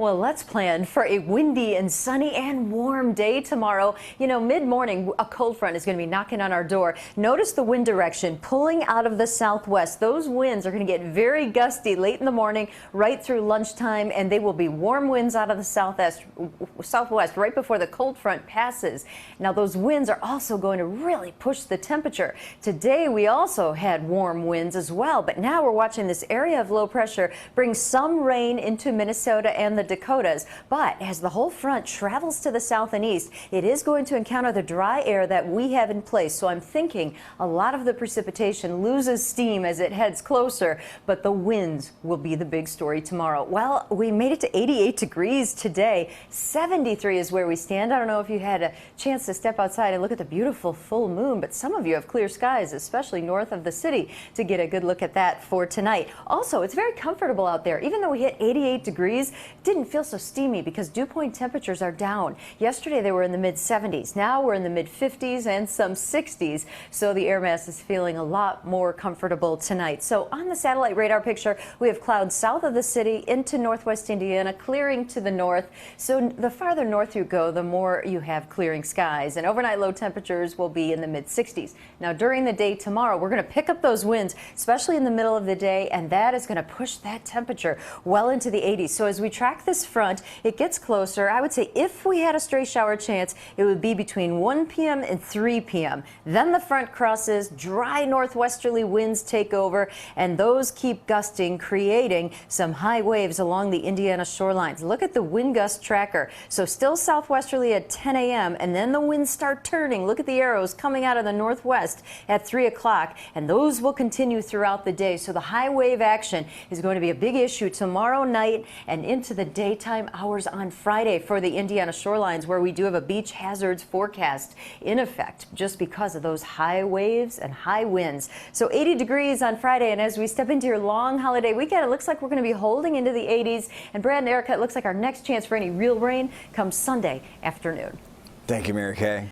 Well, let's plan for a windy and sunny and warm day tomorrow. You know, mid-morning, a cold front is going to be knocking on our door. Notice the wind direction pulling out of the southwest. Those winds are going to get very gusty late in the morning, right through lunchtime, and they will be warm winds out of the southwest right before the cold front passes. Now, those winds are also going to really push the temperature. Today, we also had warm winds as well, but now we're watching this area of low pressure bring some rain into Minnesota and the Dakotas. But as the whole front travels to the south and east, it is going to encounter the dry air that we have in place. So I'm thinking a lot of the precipitation loses steam as it heads closer, but the winds will be the big story tomorrow. Well, we made it to 88 degrees today. 73 is where we stand. I don't know if you had a chance to step outside and look at the beautiful full moon, but some of you have clear skies, especially north of the city, to get a good look at that for tonight. Also, it's very comfortable out there. Even though we hit 88 degrees, it didn't feel so steamy because dew point temperatures are down. Yesterday they were in the mid 70s. Now we're in the mid 50s and some 60s. So the air mass is feeling a lot more comfortable tonight. So on the satellite radar picture, we have clouds south of the city into northwest Indiana, clearing to the north. So the farther north you go, the more you have clearing skies. And overnight low temperatures will be in the mid 60s. Now during the day tomorrow, we're going to pick up those winds, especially in the middle of the day, and that is going to push that temperature well into the 80s. So as we track this front, it gets closer. I would say if we had a stray shower chance, it would be between 1 p.m. and 3 p.m. Then the front crosses, dry northwesterly winds take over, and those keep gusting, creating some high waves along the Indiana shorelines. Look at the wind gust tracker. So still southwesterly at 10 a.m., and then the winds start turning. Look at the arrows coming out of the northwest at 3 o'clock, and those will continue throughout the day. So the high wave action is going to be a big issue tomorrow night and into the daytime hours on Friday for the Indiana shorelines, where we do have a beach hazards forecast in effect just because of those high waves and high winds. So 80 degrees on Friday, and as we step into your long holiday weekend, it looks like we're going to be holding into the 80s. And Brad and Erica, it looks like our next chance for any real rain comes Sunday afternoon. Thank you, Mary Kay.